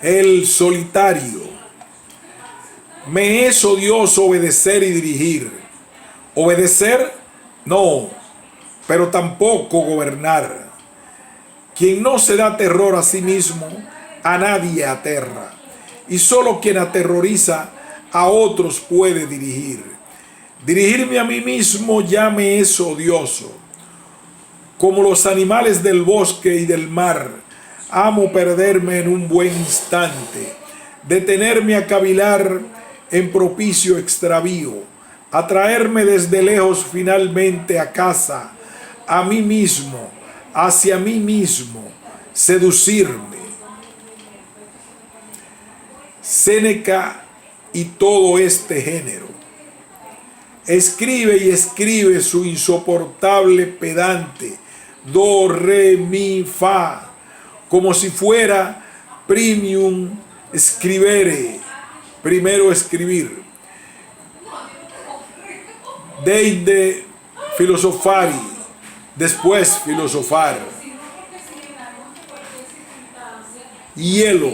el solitario. Me es odioso obedecer y dirigir. Obedecer, no, pero tampoco gobernar. Quien no se da terror a sí mismo, a nadie aterra. Y solo quien aterroriza a otros puede dirigir. Dirigirme a mí mismo ya me es odioso. Como los animales del bosque y del mar, amo perderme en un buen instante, detenerme a cavilar en propicio extravío, atraerme desde lejos finalmente a casa, a mí mismo, hacia mí mismo, seducirme. Séneca y todo este género. Escribe y escribe su insoportable pedante, do, re, mi, fa, como si fuera primum scribere, primero escribir, deinde filosofari, después filosofar. Hielo,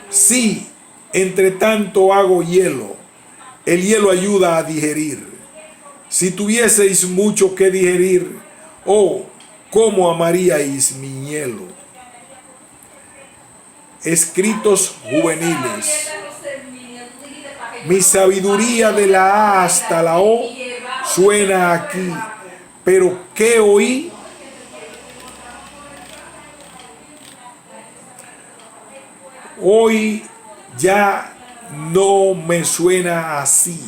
sí, entre tanto hago hielo. El hielo ayuda a digerir. Si tuvieseis mucho que digerir, oh, cómo amaríais mi hielo. Escritos juveniles. Mi sabiduría de la A hasta la O suena aquí, pero ¿qué oí? Hoy ya no me suena así.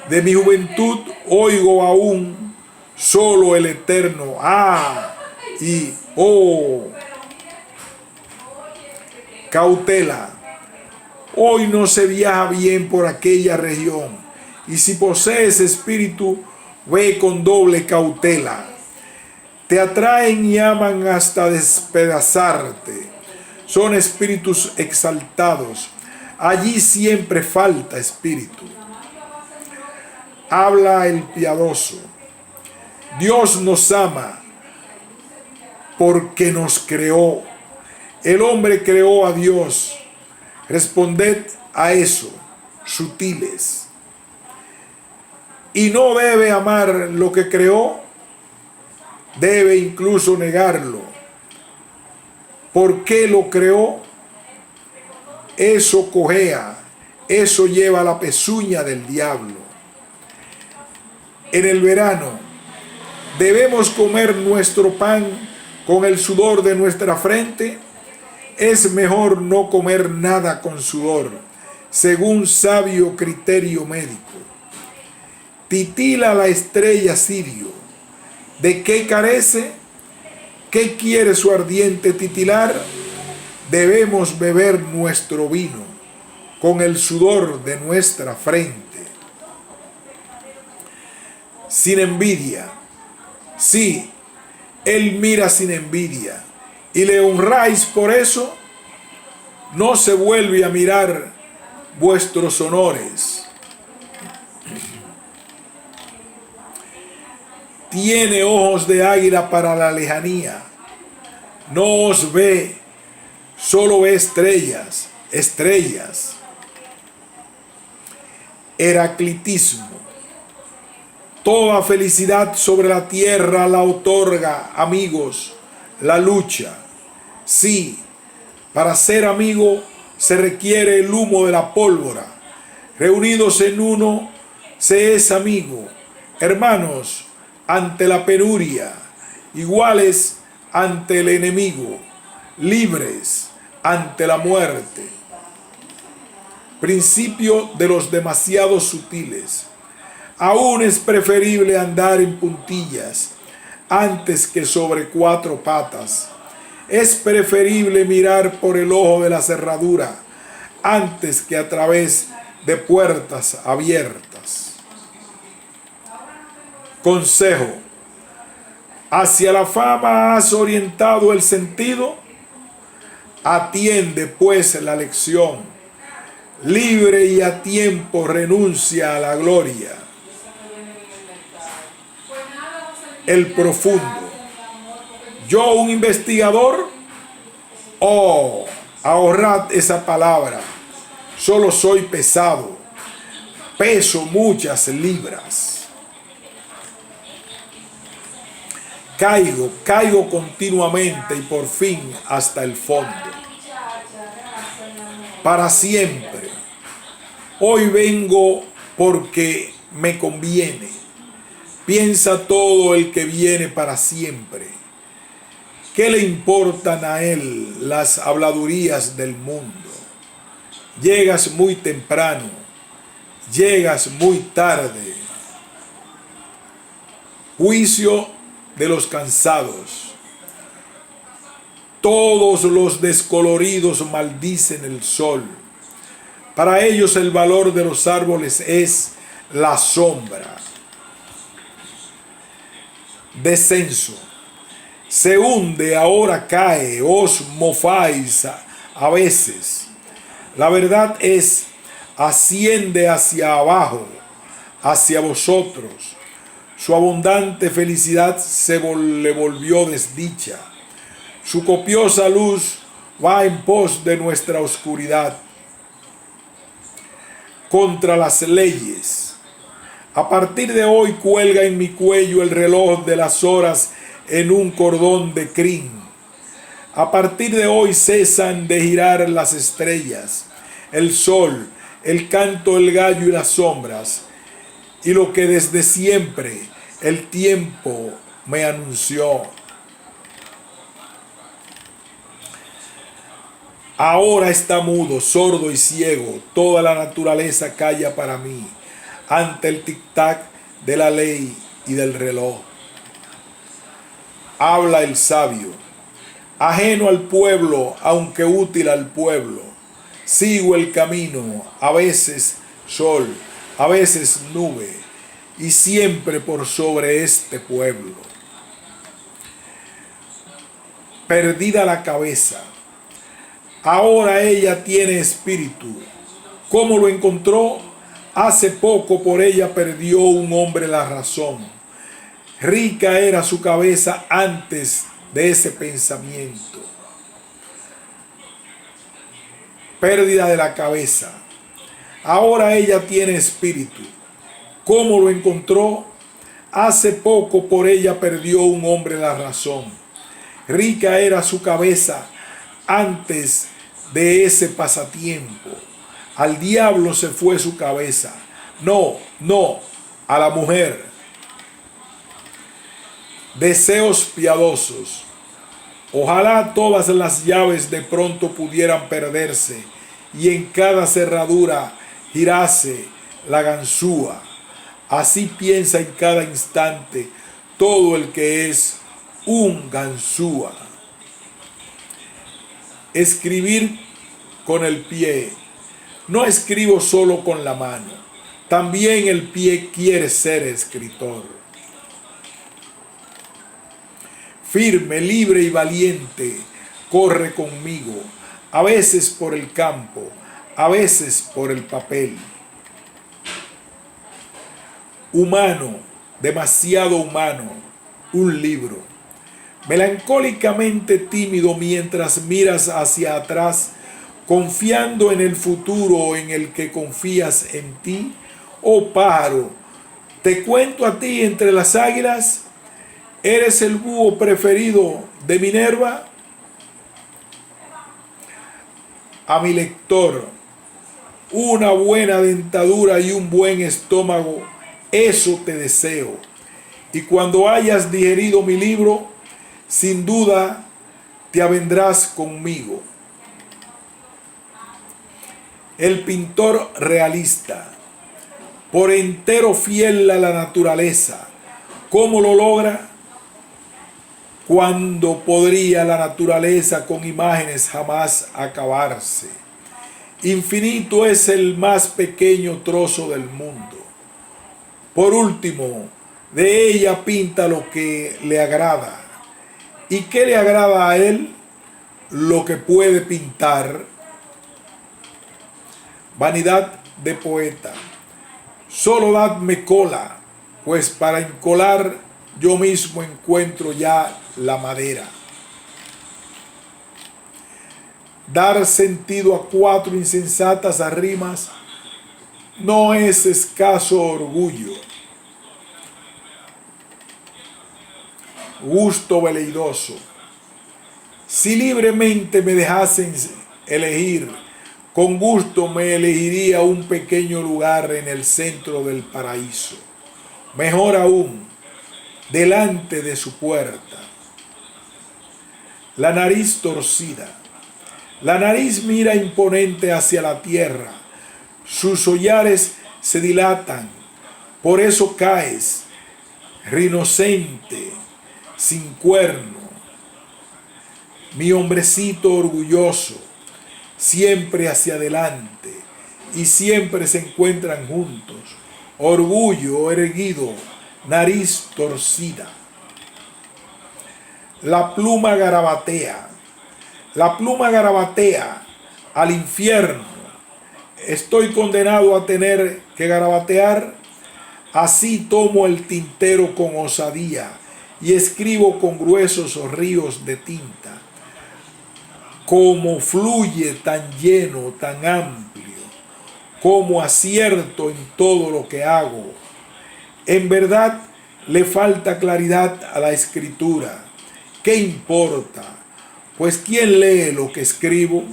De mi juventud oigo aún solo el eterno A y O. Cautela. Hoy no se viaja bien por aquella región, y si posees espíritu, ve con doble cautela. Te atraen y aman hasta despedazarte. Son espíritus exaltados. Allí siempre falta espíritu. Habla el piadoso. Dios nos ama porque nos creó. El hombre creó a Dios. Responded a eso, sutiles. Y no debe amar lo que creó, debe incluso negarlo. ¿Por qué lo creó? Eso cojea, eso lleva la pezuña del diablo. En el verano debemos comer nuestro pan con el sudor de nuestra frente. Es mejor no comer nada con sudor, según sabio criterio médico. Titila la estrella Sirio. ¿De qué carece? ¿Qué quiere su ardiente titilar? Debemos beber nuestro vino con el sudor de nuestra frente. Sin envidia. Sí, él mira sin envidia. Y le honráis por eso, no se vuelve a mirar vuestros honores. Tiene ojos de águila para la lejanía. No os ve, solo ve estrellas, estrellas. Heraclitismo. Toda felicidad sobre la tierra la otorga, amigos, la lucha. Sí, para ser amigo se requiere el humo de la pólvora. Reunidos en uno se es amigo. Hermanos ante la penuria, iguales ante el enemigo, libres ante la muerte. Principio de los demasiado sutiles. Aún es preferible andar en puntillas antes que sobre cuatro patas. Es preferible mirar por el ojo de la cerradura antes que a través de puertas abiertas. Consejo. ¿Hacia la fama has orientado el sentido? Atiende pues la lección. Libre y a tiempo renuncia a la gloria. El profundo. Yo, un investigador, oh, Ahorrad esa palabra. Solo soy pesado. Peso muchas libras. Caigo continuamente y por fin hasta el fondo. Para siempre. Hoy vengo porque me conviene. Piensa todo el que viene para siempre. ¿Qué le importan a él las habladurías del mundo? Llegas muy temprano, llegas muy tarde. Juicio de los cansados. Todos los descoloridos maldicen el sol. Para ellos el valor de los árboles es la sombra. Descenso. Se hunde, ahora cae, os mofáis a veces. La verdad es, asciende hacia abajo, hacia vosotros. Su abundante felicidad le volvió desdicha. Su copiosa luz va en pos de nuestra oscuridad. Contra las leyes. A partir de hoy cuelga en mi cuello el reloj de las horas en un cordón de crin. A partir de hoy cesan de girar las estrellas, el sol, el canto del gallo y las sombras, y lo que desde siempre el tiempo me anunció. Ahora está mudo, sordo y ciego, toda la naturaleza calla para mí, ante el tic-tac de la ley y del reloj. Habla el sabio, ajeno al pueblo, aunque útil al pueblo. Sigo el camino, a veces sol, a veces nube, y siempre por sobre este pueblo. Perdida la cabeza, ahora ella tiene espíritu. ¿Cómo lo encontró? Hace poco por ella perdió un hombre la razón. Rica era su cabeza antes de ese pensamiento. Pérdida de la cabeza. Ahora ella tiene espíritu. ¿Cómo lo encontró? Hace poco por ella perdió un hombre la razón. Rica era su cabeza antes de ese pasatiempo. Al diablo se fue su cabeza. No, a la mujer. Deseos piadosos. Ojalá todas las llaves de pronto pudieran perderse y en cada cerradura girase la ganzúa. Así piensa en cada instante todo el que es un ganzúa. Escribir con el pie. No escribo solo con la mano. También el pie quiere ser escritor. Firme, libre y valiente, corre conmigo, a veces por el campo, a veces por el papel. Humano, demasiado humano, un libro. Melancólicamente tímido mientras miras hacia atrás, confiando en el futuro en el que confías en ti. Oh pájaro, te cuento a ti entre las águilas. ¿Eres el búho preferido de Minerva? A mi lector, una buena dentadura y un buen estómago, eso te deseo. Y cuando hayas digerido mi libro, sin duda te avendrás conmigo. El pintor realista, por entero fiel a la naturaleza. ¿Cómo lo logra? Cuando podría la naturaleza con imágenes jamás acabarse. Infinito es el más pequeño trozo del mundo. Por último, de ella pinta lo que le agrada. ¿Y qué le agrada a él? Lo que puede pintar. Vanidad de poeta. Solo dadme cola, pues para encolar yo mismo encuentro ya la madera. Dar sentido a 4 insensatas rimas no es escaso orgullo. Gusto veleidoso. Si libremente me dejasen elegir, con gusto me elegiría un pequeño lugar en el centro del paraíso. Mejor aún, delante de su puerta. La nariz torcida. La nariz mira imponente hacia la tierra. Sus hollares se dilatan. Por eso caes, rinocente, sin cuerno. Mi hombrecito orgulloso, siempre hacia adelante y siempre se encuentran juntos. Orgullo erguido, nariz torcida. La pluma garabatea. La pluma garabatea al infierno. Estoy condenado a tener que garabatear. Así tomo el tintero con osadía y escribo con gruesos ríos de tinta. Como fluye tan lleno, tan amplio, como acierto en todo lo que hago. En verdad le falta claridad a la escritura. ¿Qué importa? Pues ¿quién lee lo que escribo?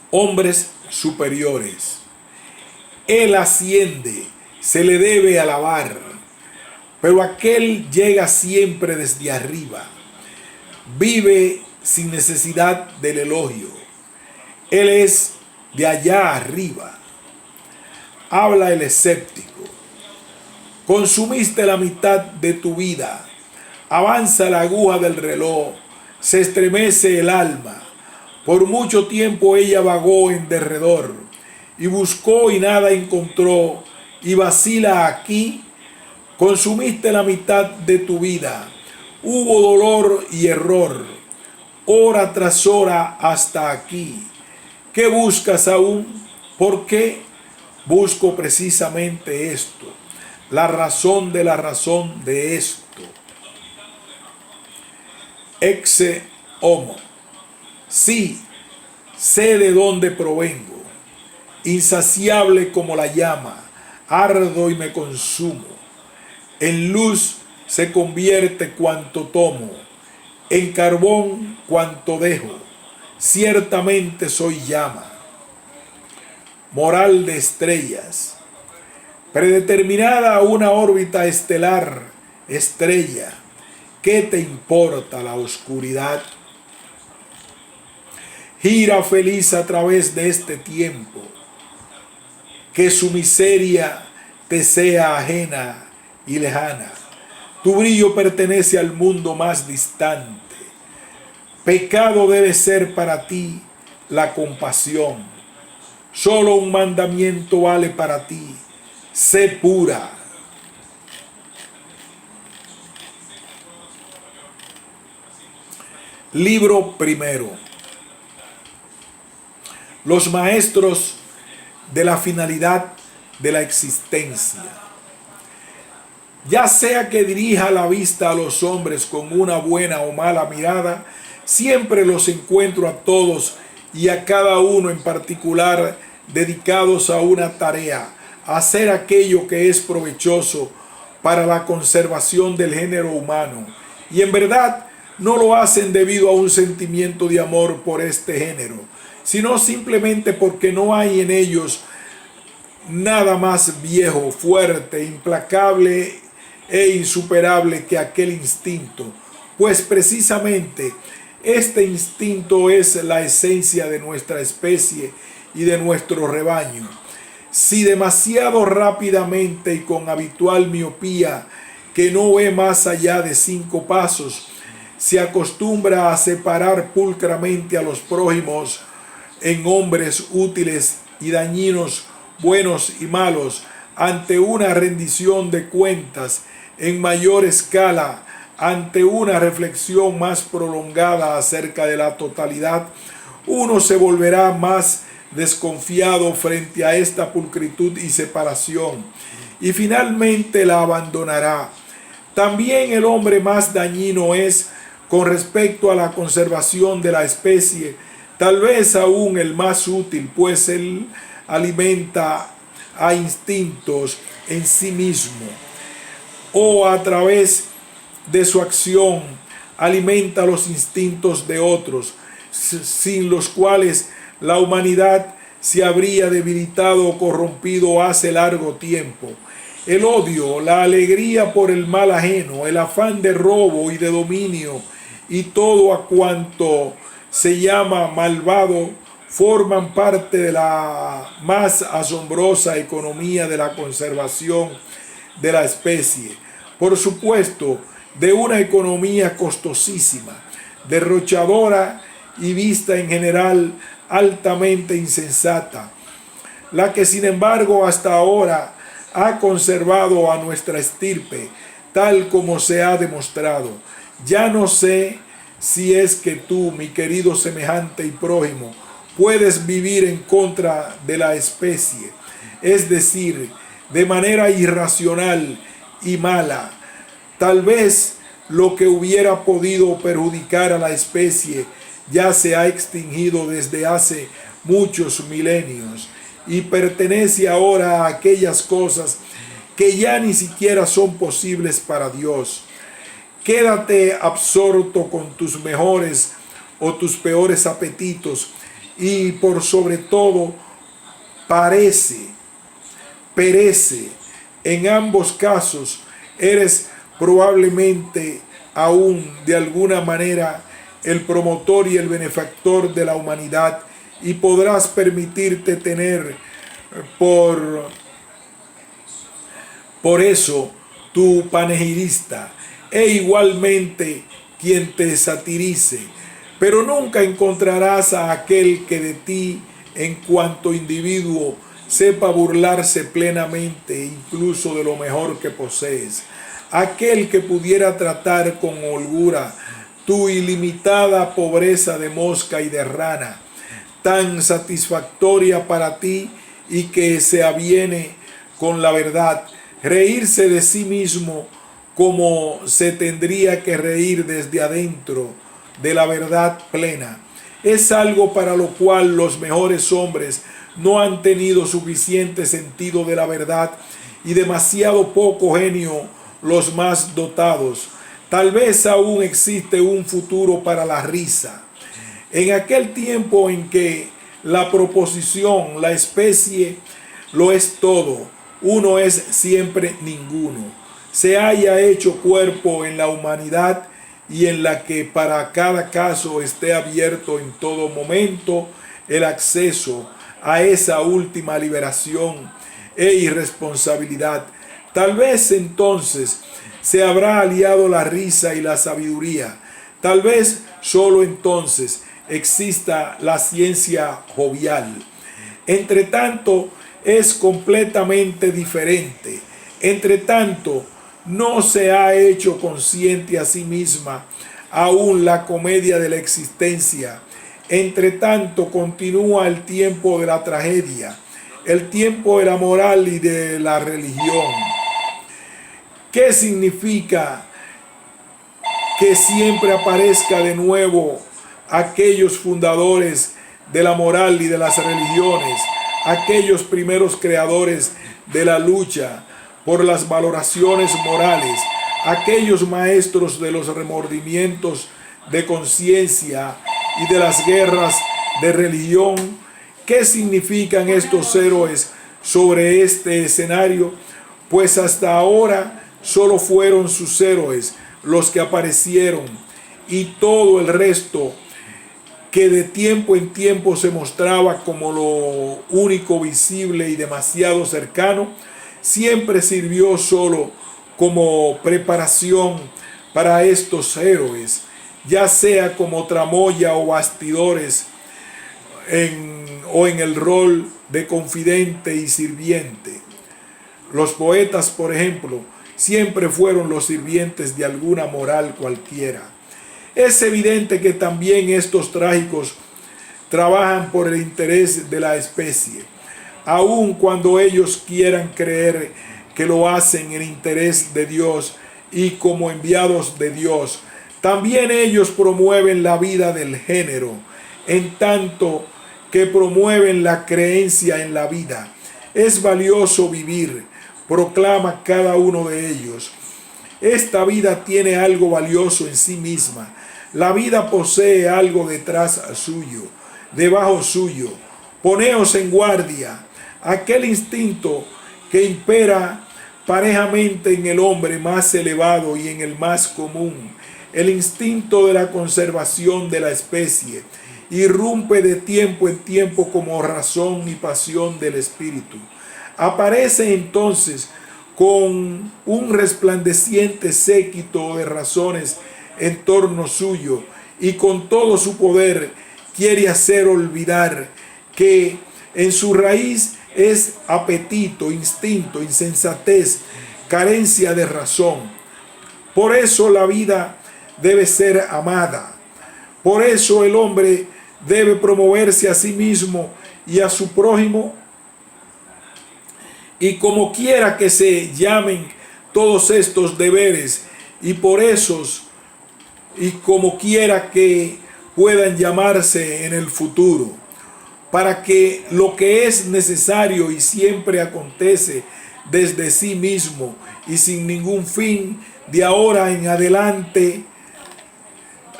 Hombres superiores. Él asciende, se le debe alabar, pero aquel llega siempre desde arriba. Vive sin necesidad del elogio. Él es de allá arriba. Habla el escéptico. Consumiste la mitad de tu vida. Avanza la aguja del reloj. Se estremece el alma. Por mucho tiempo ella vagó en derredor y buscó y nada encontró y vacila aquí. Consumiste la mitad de tu vida. Hubo dolor y error, hora tras hora hasta aquí. ¿Qué buscas aún? ¿Por qué? Busco precisamente esto, la razón de esto. Exe homo. Sí, sé de dónde provengo. Insaciable como la llama, ardo y me consumo. En luz se convierte cuanto tomo, en carbón cuanto dejo. Ciertamente soy llama. Moral de estrellas. Predeterminada a una órbita estelar, estrella, ¿qué te importa la oscuridad? Gira feliz a través de este tiempo, que su miseria te sea ajena y lejana. Tu brillo pertenece al mundo más distante. Pecado debe ser para ti la compasión. Solo un mandamiento vale para ti. Sé pura. Libro primero. Los maestros de la finalidad de la existencia. Ya sea que dirija la vista a los hombres con una buena o mala mirada, siempre los encuentro a todos y a cada uno en particular dedicados a una tarea, a hacer aquello que es provechoso para la conservación del género humano. Y en verdad no lo hacen debido a un sentimiento de amor por este género, sino simplemente porque no hay en ellos nada más viejo, fuerte, implacable e insuperable que aquel instinto, pues precisamente este instinto es la esencia de nuestra especie y de nuestro rebaño. Si demasiado rápidamente y con habitual miopía que no ve más allá de 5 pasos, se acostumbra a separar pulcramente a los prójimos en hombres útiles y dañinos, buenos y malos, ante una rendición de cuentas en mayor escala, ante una reflexión más prolongada acerca de la totalidad, uno se volverá más desconfiado frente a esta pulcritud y separación, y finalmente la abandonará. También el hombre más dañino es con respecto a la conservación de la especie, tal vez aún el más útil, pues él alimenta a instintos en sí mismo, o a través de su acción alimenta los instintos de otros, sin los cuales la humanidad se habría debilitado o corrompido hace largo tiempo. El odio, la alegría por el mal ajeno, el afán de robo y de dominio y todo a cuanto se llama malvado forman parte de la más asombrosa economía de la conservación de la especie. Por supuesto, de una economía costosísima, derrochadora y vista en general altamente insensata, la que sin embargo hasta ahora ha conservado a nuestra estirpe, tal como se ha demostrado. Ya no sé si es que tú, mi querido semejante y prójimo, puedes vivir en contra de la especie, es decir, de manera irracional y mala. Tal vez lo que hubiera podido perjudicar a la especie ya se ha extinguido desde hace muchos milenios y pertenece ahora a aquellas cosas que ya ni siquiera son posibles para Dios. Quédate absorto con tus mejores o tus peores apetitos y por sobre todo perece. En ambos casos eres probablemente aún de alguna manera el promotor y el benefactor de la humanidad y podrás permitirte tener por eso tu panegirista e igualmente quien te satirice, pero nunca encontrarás a aquel que de ti en cuanto individuo sepa burlarse plenamente incluso de lo mejor que posees, aquel que pudiera tratar con holgura tu ilimitada pobreza de mosca y de rana, tan satisfactoria para ti y que se aviene con la verdad, reírse de sí mismo como se tendría que reír desde adentro de la verdad plena. Es algo para lo cual los mejores hombres no han tenido suficiente sentido de la verdad y demasiado poco genio los más dotados. Tal vez aún existe un futuro para la risa. En aquel tiempo en que la proposición, la especie, lo es todo, uno es siempre ninguno, se haya hecho cuerpo en la humanidad y en la que para cada caso esté abierto en todo momento el acceso a esa última liberación e irresponsabilidad. Tal vez entonces se habrá aliado la risa y la sabiduría. Tal vez solo entonces exista la ciencia jovial. Entre tanto, es completamente diferente. Entre tanto, no se ha hecho consciente a sí misma aún la comedia de la existencia. Entre tanto, continúa el tiempo de la tragedia, el tiempo de la moral y de la religión. ¿Qué significa que siempre aparezca de nuevo aquellos fundadores de la moral y de las religiones, aquellos primeros creadores de la lucha por las valoraciones morales, aquellos maestros de los remordimientos de conciencia y de las guerras de religión? ¿Qué significan estos héroes sobre este escenario? Pues hasta ahora solo fueron sus héroes los que aparecieron y todo el resto que de tiempo en tiempo se mostraba como lo único visible y demasiado cercano, siempre sirvió solo como preparación para estos héroes, ya sea como tramoya o bastidores o en el rol de confidente y sirviente. Los poetas, por ejemplo, siempre fueron los sirvientes de alguna moral cualquiera. Es evidente que también estos trágicos trabajan por el interés de la especie, aun cuando ellos quieran creer que lo hacen en interés de Dios y como enviados de Dios. También ellos promueven la vida del género, en tanto que promueven la creencia en la vida. Es valioso vivir, proclama cada uno de ellos. Esta vida tiene algo valioso en sí misma. La vida posee algo detrás suyo, debajo suyo. Poneos en guardia. Aquel instinto que impera parejamente en el hombre más elevado y en el más común, el instinto de la conservación de la especie, irrumpe de tiempo en tiempo como razón y pasión del espíritu. Aparece entonces con un resplandeciente séquito de razones en torno suyo, y con todo su poder quiere hacer olvidar que en su raíz es apetito, instinto, insensatez, carencia de razón. Por eso la vida debe ser amada. Por eso el hombre debe promoverse a sí mismo y a su prójimo. Y como quiera que se llamen todos estos deberes, y por esos, y como quiera que puedan llamarse en el futuro, para que lo que es necesario y siempre acontece desde sí mismo y sin ningún fin, de ahora en adelante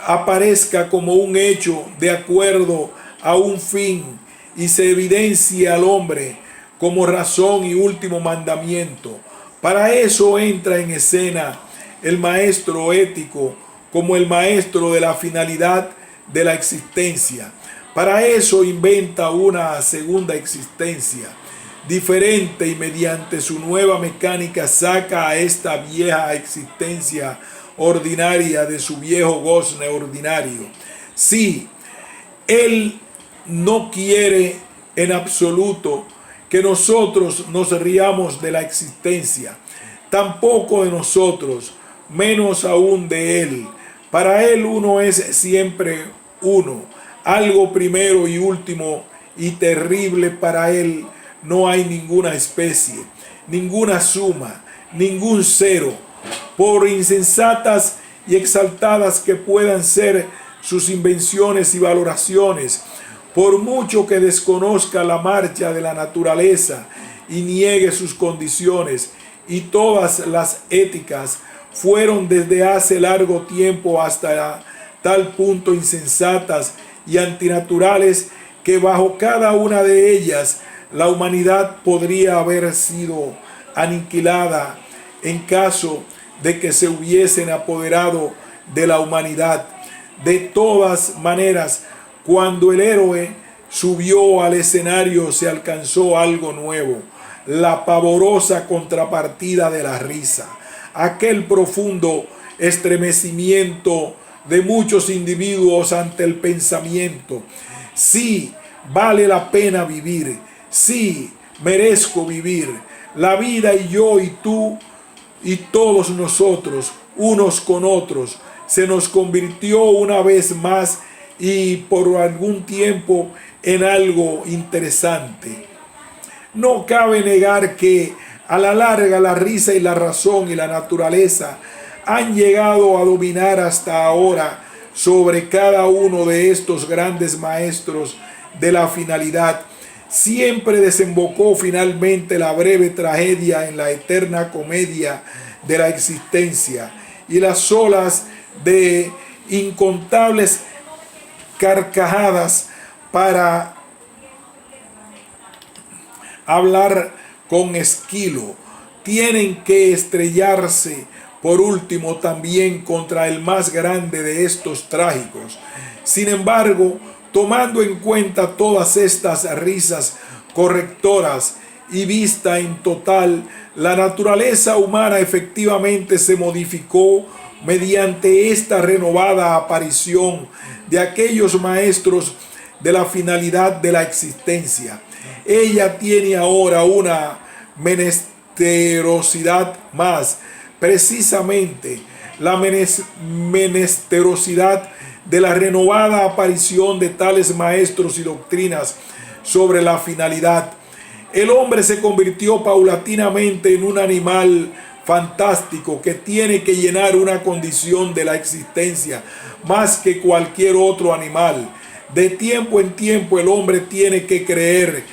aparezca como un hecho de acuerdo a un fin y se evidencie al hombre como razón y último mandamiento. Para eso entra en escena el maestro ético como el maestro de la finalidad de la existencia. Para eso inventa una segunda existencia diferente y mediante su nueva mecánica saca a esta vieja existencia ordinaria de su viejo gozne ordinario. Sí, él no quiere en absoluto que nosotros nos riamos de la existencia, tampoco de nosotros, menos aún de él. Para él uno es siempre uno, algo primero y último y terrible. Para él no hay ninguna especie, ninguna suma, ningún cero, por insensatas y exaltadas que puedan ser sus invenciones y valoraciones, por mucho que desconozca la marcha de la naturaleza y niegue sus condiciones, y todas las éticas fueron desde hace largo tiempo hasta tal punto insensatas y antinaturales que bajo cada una de ellas la humanidad podría haber sido aniquilada en caso de que se hubiesen apoderado de la humanidad. De todas maneras, cuando el héroe subió al escenario se alcanzó algo nuevo, la pavorosa contrapartida de la risa, aquel profundo estremecimiento de muchos individuos ante el pensamiento: sí, vale la pena vivir, sí, merezco vivir. La vida y yo y tú y todos nosotros, unos con otros, se nos convirtió una vez más y por algún tiempo en algo interesante. No cabe negar que a la larga la risa y la razón y la naturaleza han llegado a dominar hasta ahora sobre cada uno de estos grandes maestros de la finalidad. Siempre desembocó finalmente la breve tragedia en la eterna comedia de la existencia, y las olas de incontables carcajadas, para hablar con Esquilo, tienen que estrellarse por último también contra el más grande de estos trágicos. Sin embargo, tomando en cuenta todas estas risas correctoras y vista en total, la naturaleza humana efectivamente se modificó mediante esta renovada aparición de aquellos maestros de la finalidad de la existencia. Ella tiene ahora una menesterosidad más, precisamente la menesterosidad de la renovada aparición de tales maestros y doctrinas sobre la finalidad. El hombre se convirtió paulatinamente en un animal fantástico que tiene que llenar una condición de la existencia más que cualquier otro animal. De tiempo en tiempo el hombre tiene que creer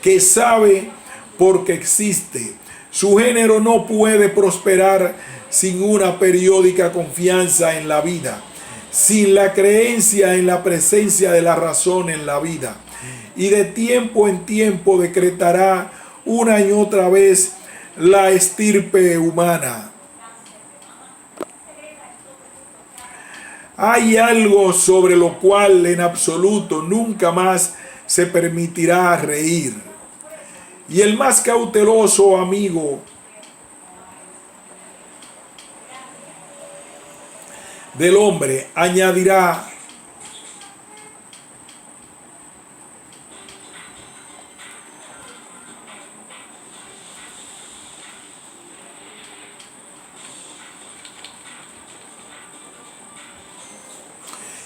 que sabe porque existe. Su género no puede prosperar sin una periódica confianza en la vida, sin la creencia en la presencia de la razón en la vida. Y de tiempo en tiempo decretará una y otra vez la estirpe humana. Hay algo sobre lo cual en absoluto nunca más se permitirá reír. Y el más cauteloso amigo del hombre añadirá: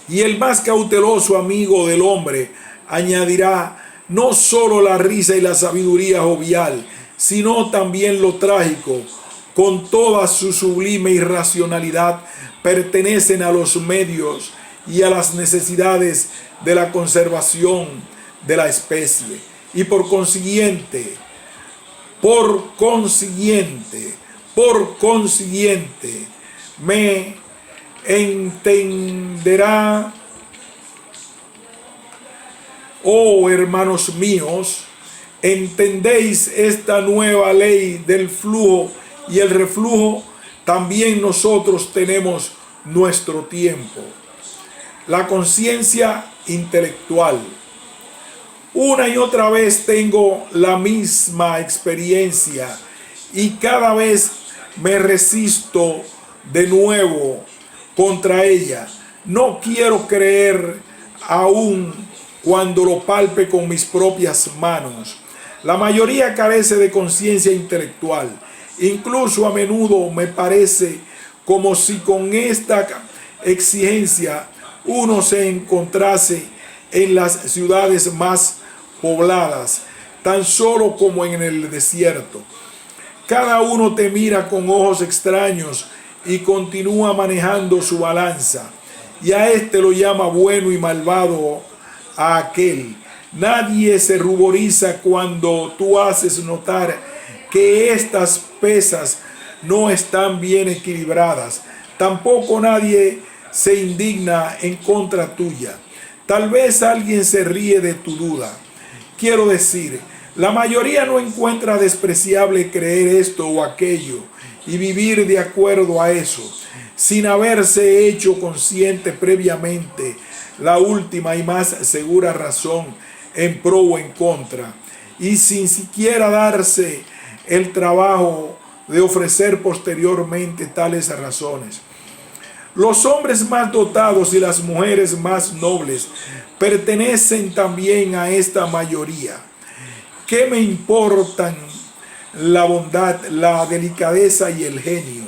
y el más cauteloso amigo del hombre añadirá no solo la risa y la sabiduría jovial, sino también lo trágico, con toda su sublime irracionalidad, pertenecen a los medios y a las necesidades de la conservación de la especie. Y por consiguiente, me entenderá, oh hermanos míos, entendéis esta nueva ley del flujo y el reflujo. También nosotros tenemos nuestro tiempo. La conciencia intelectual. Una y otra vez tengo la misma experiencia y cada vez me resisto de nuevo contra ella. No quiero creer aún cuando lo palpe con mis propias manos. La mayoría carece de conciencia intelectual. Incluso a menudo me parece como si con esta exigencia uno se encontrase en las ciudades más pobladas, tan solo como en el desierto. Cada uno te mira con ojos extraños y continúa manejando su balanza, y a este lo llama bueno y malvado a aquel. Nadie se ruboriza cuando tú haces notar que estas pesas no están bien equilibradas. Tampoco nadie se indigna en contra tuya. Tal vez alguien se ríe de tu duda. Quiero decir, la mayoría no encuentra despreciable creer esto o aquello y vivir de acuerdo a eso, sin haberse hecho consciente previamente la última y más segura razón en pro o en contra, y sin siquiera darse el trabajo de ofrecer posteriormente tales razones. Los hombres más dotados y las mujeres más nobles pertenecen también a esta mayoría. ¿Qué me importan la bondad, la delicadeza y el genio,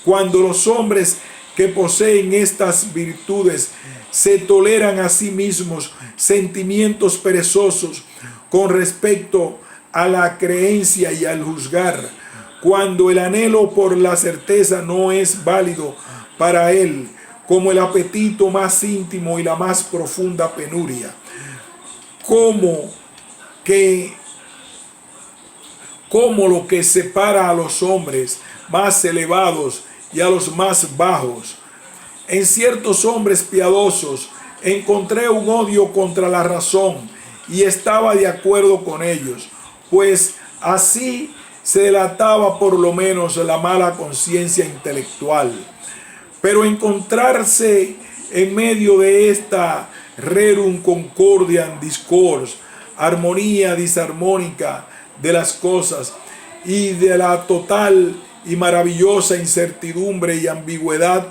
cuando los hombres que poseen estas virtudes se toleran a sí mismos sentimientos perezosos con respecto a la creencia y al juzgar, cuando el anhelo por la certeza no es válido para él, como el apetito más íntimo y la más profunda penuria? Como lo que separa a los hombres más elevados y a los más bajos. En ciertos hombres piadosos encontré un odio contra la razón y estaba de acuerdo con ellos, pues así se delataba por lo menos la mala conciencia intelectual. Pero encontrarse en medio de esta rerum concordiam discors, armonía disarmónica de las cosas y de la total y maravillosa incertidumbre y ambigüedad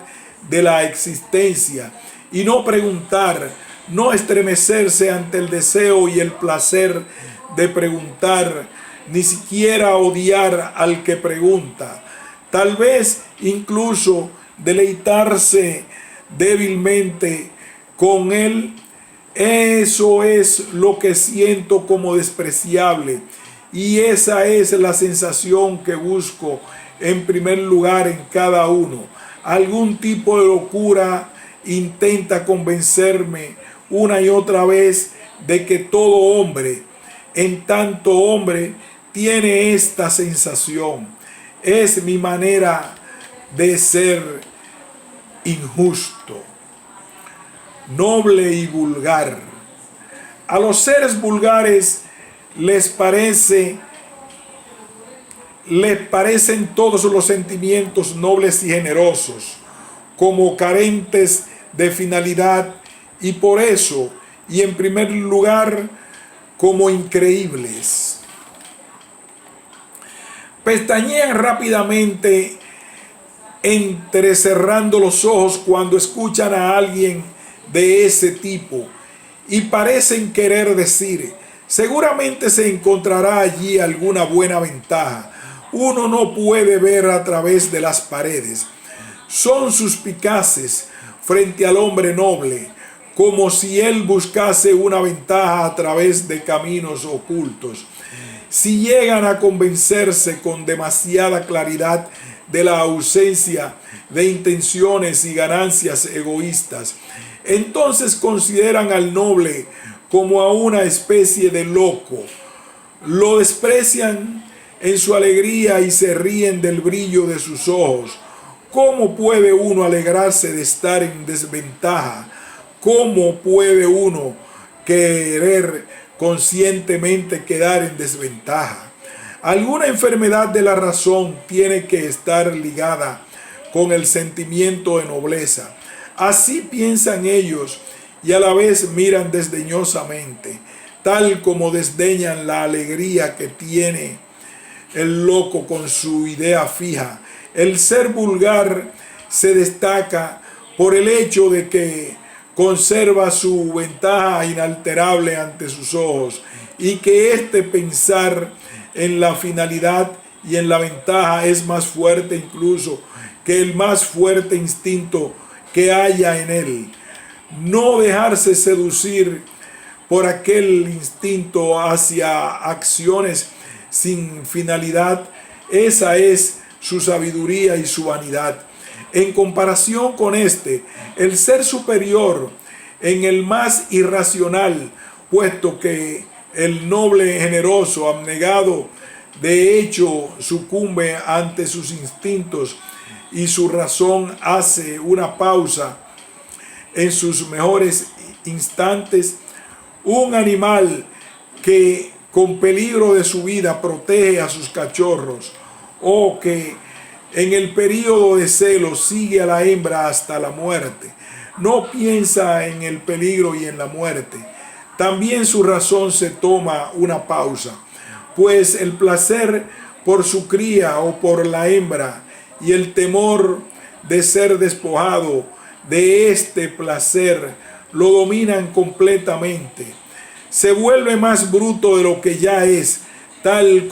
de la existencia, y no preguntar, no estremecerse ante el deseo y el placer de preguntar, ni siquiera odiar al que pregunta, tal vez incluso deleitarse débilmente con él. Eso es lo que siento como despreciable, y esa es la sensación que busco en primer lugar en cada uno. Algún tipo de locura intenta convencerme una y otra vez de que todo hombre, en tanto hombre, tiene esta sensación. Es mi manera de ser injusto, noble y vulgar. A los seres vulgares les parecen todos los sentimientos nobles y generosos como carentes de finalidad, y por eso, y en primer lugar, como increíbles. Pestañean rápidamente, entrecerrando los ojos cuando escuchan a alguien de ese tipo, y parecen querer decir: seguramente se encontrará allí alguna buena ventaja. Uno no puede ver a través de las paredes. Son suspicaces frente al hombre noble, como si él buscase una ventaja a través de caminos ocultos. Si llegan a convencerse con demasiada claridad de la ausencia de intenciones y ganancias egoístas, entonces consideran al noble como a una especie de loco. Lo desprecian en su alegría y se ríen del brillo de sus ojos. ¿Cómo puede uno alegrarse de estar en desventaja? ¿Cómo puede uno querer conscientemente quedar en desventaja? Alguna enfermedad de la razón tiene que estar ligada con el sentimiento de nobleza. Así piensan ellos y a la vez miran desdeñosamente, tal como desdeñan la alegría que tiene el loco con su idea fija. El ser vulgar se destaca por el hecho de que conserva su ventaja inalterable ante sus ojos, y que este pensar en la finalidad y en la ventaja es más fuerte incluso que el más fuerte instinto que haya en él. No dejarse seducir por aquel instinto hacia acciones sin finalidad, esa es su sabiduría y su vanidad. En comparación con este, el ser superior en el más irracional, puesto que el noble generoso abnegado de hecho sucumbe ante sus instintos y su razón hace una pausa en sus mejores instantes. Un animal que con peligro de su vida protege a sus cachorros, o que en el período de celo sigue a la hembra hasta la muerte, no piensa en el peligro y en la muerte. También su razón se toma una pausa, pues el placer por su cría o por la hembra y el temor de ser despojado de este placer lo dominan completamente. Se vuelve más bruto de lo que ya es, tal